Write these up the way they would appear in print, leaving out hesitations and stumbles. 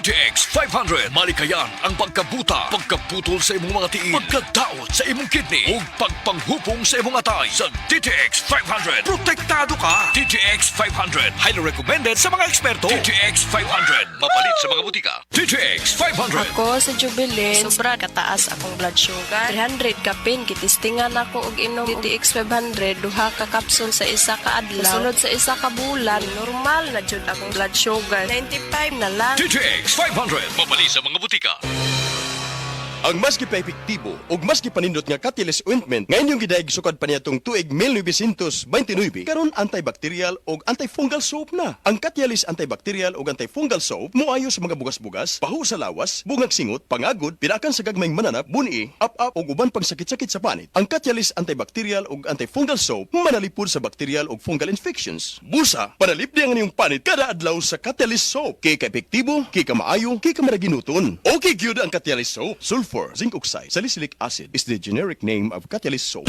DTX 500. Malikayan ang pagkabuta, pagkaputol sa imong mga tiil, pagkadaot sa imong kidney, ug pagpanghupong sa imong atay. Sa DTX 500, protektado ka. DTX 500, highly recommended sa mga eksperto. DTX 500, mapalit sa mga butika. DTX 500. Ako sa Jubilee, sobra kataas akong blood sugar. 300 kapin, kitistingan ako og inom DTX 500, duha ka kapsul sa isa ka adlaw. Sunod sa isa ka bulan, normal na jud akong blood sugar. 95 na lang. DTX 500, mapalit sa mga butika. Ang mas gipaepektibo ug mas gipanindot nga Catalyst ointment ngayon yung gidaig sukad pa niyatong tuig 1929 karon antibacterial ug antifungal soap na. Ang Catalyst antibacterial ug antifungal soap moayo sa mga bugas-bugas, pahu sa lawas, bungag singot, pangagod, pinakan sa gagmayng mananap, buni, up-up ug uban pang sakit-sakit sa panit. Ang Catalyst antibacterial ug antifungal soap manalipod sa bacterial ug fungal infections. Busa, panalip ang inyong panit kada adlaw sa Catalyst soap. Kay ka-epektibo, kay ka maayo, kay ka maraginuton. Okay gyud ang Catalyst soap. Sulfur, zinc oxide, salicylic acid is the generic name of Catalyst soap.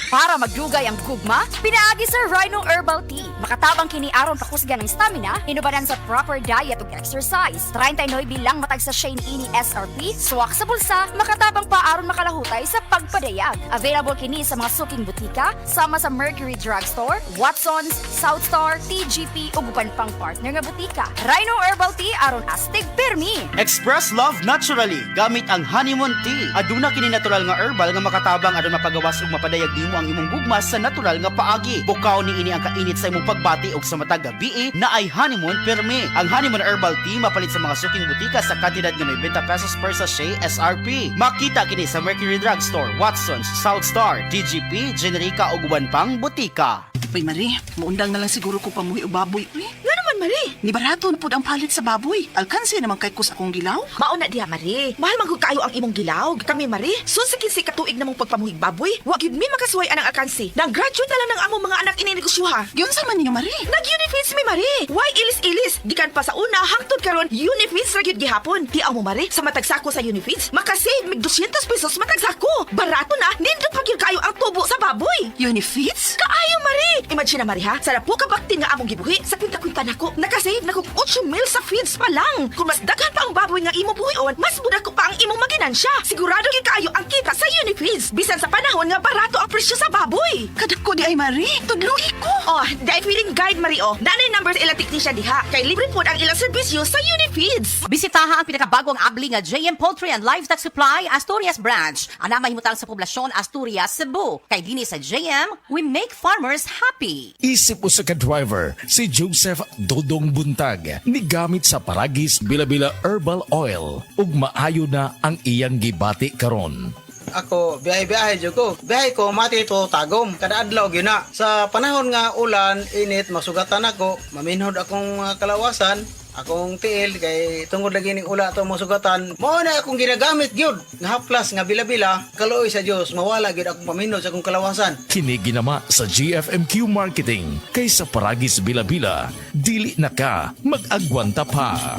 Para magdugay ang gugma, pinaagi sa Rhino Herbal Tea. Makatabang kini aron pakusgan ng stamina, inubanan sa proper diet ug exercise. 39 bilang matag sa Shane ini SRP, suwak sa bulsa, makatabang pa aron makalahutay sa pagpadayag. Available kini sa mga suking butika, sama sa Mercury Drugstore, Watson's, Southstar, TGP ug uban pang partner nga butika. Rhino Herbal Tea aron astig pirmi. Express love naturally gamit ang honeymoon tea. Aduna kini natural nga herbal nga makatabang aron mapagawas ug mapadayag nimo ang imong gugma sa natural nga paagi. Bukaw ni ini ang kainit sa imong pagbati ug sa matag gabi na ay honeymoon pirmi. Ang honeymoon herbal tea mapalit sa mga suking butika sa kantidad nga 90 pesos per sachet SRP. Makita kini sa Mercury Drugstore, Watson's, Southstar, TGP, Generica ug uban pang butika. Uy, Marie, muundang na lang siguro ko pamuhi o baboy. Uy, nga naman, Marie. Ni barato na po ang palit sa baboy. Alkansi naman kay kus akong gilaw. Mauna diha, Marie. Mahal manggod kayo ang imong gilaw. Kami, Marie, sunsigin si katuig namong pagpamuhig baboy. Wa gyud mi makasuway anang alkansi. Nag-graduate na lang ng among mga anak ininegosyoha. Yun sa man ninyo, Marie. Nag-unifeeds mi, Marie. Why ilis-ilis? Gikan pa sa una, hangtod karon unifeeds ra gyud gihapon. Di mo, Marie, sa matag sako sa unifeeds, makasave mig 200 pesos matag sako. Barato na, nindot pa gyud kayo ang tubo sa baboy. Unifeeds? Kaayo, Marie. Imagine na, Marie, ha? Sa po ka baktin nga among gibuhi, sa kwinta-kwinta nako, nakasave na kong 8 mil sa feeds pa lang. Kung mas daghan pa ang baboy nga imo buhion, mas muda ko pa ang imong maginansya. Sigurado gyud kayo ang kita sa Unifeeds. Bisan sa panahon nga barato ang presyo sa baboy. Kadako di ay, Marie. Tudloy ko. Oh, dahil feeling guide, Marie, oh. Nanay numbers ilang technician diha. Kay libre po ang ilang serbisyo sa Unifeeds. Bisitaha ang pinakabagong abli nga JM Poultry and Livestock Supply Asturias Branch. Ana mahimutang sa poblasyon Asturias, Cebu. Kay dinhi sa JM, we make farmers happy. Isip mo sa ka-driver, si Joseph Dodong Buntag, nigamit sa Paragis Bila-Bila Herbal Oil, ug maayo na ang iyang gibati karon. Ako, biyahe-biyahe dyan ko. Biyahe ko, mati ito tagom. Kada adlaw gina. Sa panahon nga ulan, init, masugatan ako. Maminhod akong kalawasan. Akong tiil, kay tungod lagi ning ula ito masugatan. Mao na akong ginagamit gyud nga haplas nga bila-bila. Kaluoy sa Dios, mawala gyud akong paminhod sa akong kalawasan. Kini ginama sa GFMQ Marketing, kay sa Paragis Bila-Bila, dili na ka mag-agwanta pa.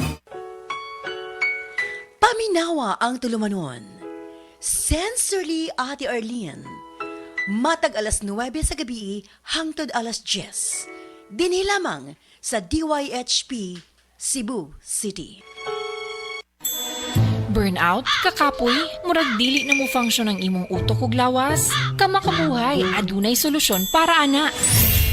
Paminawa ang tulumanon. Sensorily Ate Arlene. Matag alas 9 sa gabi hangtod alas 10. Dinhi lamang sa DYHP Cebu City. Burnout, kakapoy, murag dili na mo function ang imong utok ug lawas. Kamakabuhay, adunay solusyon para ana.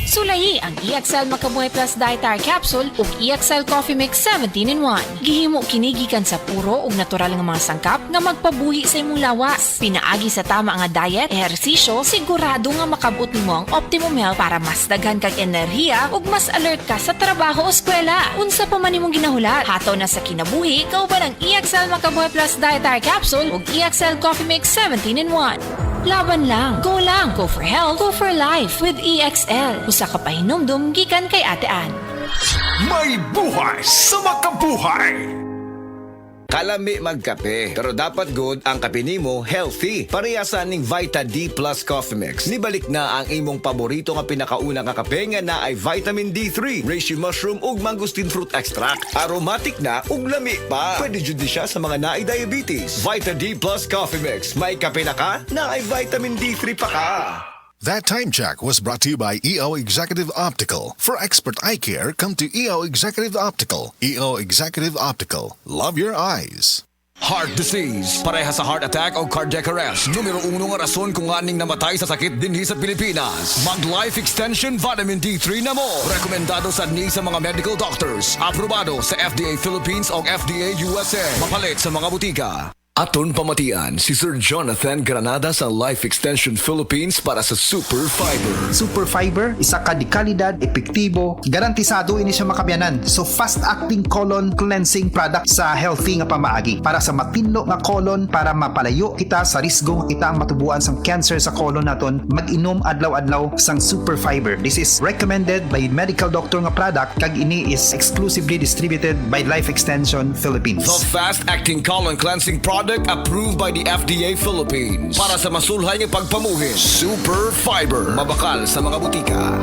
Sulayi ang EXL Makabuhay Plus Dietary Capsule ug EXL Coffee Mix 17-in-1. Gihimo kini gikan sa puro ug natural nga mga sangkap nga magpabuhi sa imong lawas. Pinaagi sa tama nga diet, ehersisyo, sigurado nga makabot nimo ang optimum health para mas daghan kag enerhiya ug mas alert ka sa trabaho o eskwela. Unsa pa man imong ginahulat, hataw na sa kinabuhi, kauban ang EXL Makabuhay Plus Dietary Capsule ug EXL Coffee Mix 17-in-1. Laban lang. Go for health, go for life with EXL. Usa ka pahinumdum gikan kay Ate Ann. May buhay sa makabuhay! Kalami magkape, pero dapat good ang kape nimo healthy. Parehasan ning Vita D Plus Coffee Mix. Nibalik na ang imong paborito nga pinakauna nga kape nga na ay vitamin D3, reishi mushroom ug mangosteen fruit extract. Aromatic na ug lami pa. Pwede jud siya sa mga naay diabetes. Vita D Plus Coffee Mix. May kape na ka, na ay vitamin D3 pa ka. That time check was brought to you by EO Executive Optical. For expert eye care, come to EO Executive Optical. EO Executive Optical. Love your eyes. Heart disease, pareha sa heart attack o cardiac arrest. Numero 1 nga rason kung aning namatay sa sakit dinhi sa Pilipinas. Mag Life Extension Vitamin D3 na mo. Rekomendado sa ni sa mga medical doctors. Aprobado sa FDA Philippines o FDA USA. Mapalit sa mga butika. Aton pamatian si Sir Jonathan Granada sa Life Extension Philippines para sa Super Fiber. Super Fiber, isa ka di kalidad, epektibo, garantisado ini siya makabiyanan. So fast-acting colon cleansing product sa healthy nga pamaagi para sa matinlo nga colon para mapalayo kita sa risgo nga kita ang matubuan sang cancer sa colon naton. Mag-inom adlaw-adlaw sang Super Fiber. This is recommended by medical doctor nga product kag ini is exclusively distributed by Life Extension Philippines. The fast-acting colon cleansing product approved by the FDA Philippines. Para sa masulhay ng pagpamuhin, Super Fiber. Mabakal sa mga butika.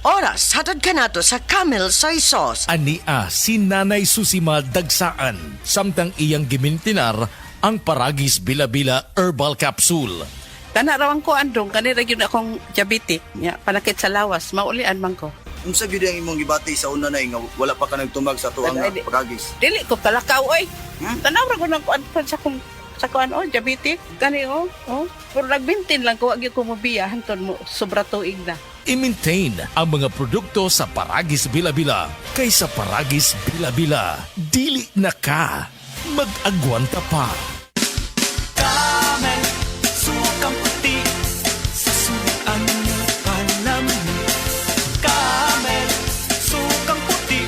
Oras, hatad ka nato sa Camel Soy Sauce. Ania si Nanay Susima Dagsaan, samtang iyang gimintinar ang Paragis Bila-Bila Herbal Capsule. Tanarawan ko andong, kanira yun akong diabetic. Panakit sa lawas, maulian man ko. Unsa gyud ang imong gibati sa una na nga wala pa ka nagtumag sa tuang nga pagagis? Dili ko kalakaw oy. Tanawra ko nang kuan sa kuan diabetic. Kani pero nagbintin lang ko agi ko mobiya hanton mo sobra tuig na. I-maintain ang mga produkto sa Paragis Bila-Bila kaysa Paragis Bila-Bila. Dili na ka. Mag-agwanta pa. Camel, sukang puti sa sulian mo panamon. Camel, sukang puti,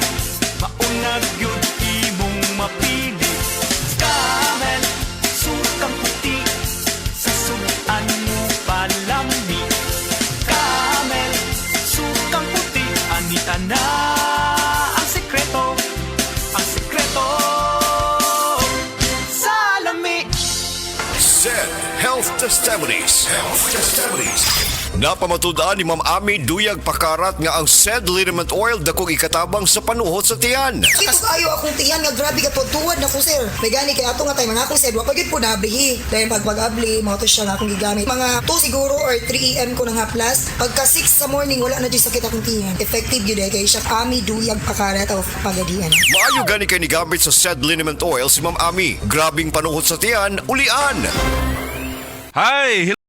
maunag yun imong mapili. Camel, sukang puti sa sulian mo palami. Camel, sukang puti, anita na ang sekreto, ang sekreto. Zed Health Testimonies. Health Testimonies. Napamatudaan ni Ma'am Ami Duyag Pakarat nga ang Zed Liniment Oil dakong ikatabang sa panuhot sa tiyan. Kitos ayo akong tiyan nga grabe ka tuwad na ko sir. May gani kay ato nga tay mga akong said wa pagid po nablihi. Dahil pag-abli mo to siya nga akong gigamit. Mga 2 siguro or 3 AM ko na nga plus. Pagka 6 sa morning wala na jud sakit akong tiyan. Effective gyud kay siya Ami Duyag Pakarat of Pagadian. Maayo gani kay ni gamit sa Zed Liniment Oil si Ma'am Ami. Grabing panuhot sa tiyan, ulian. Hi!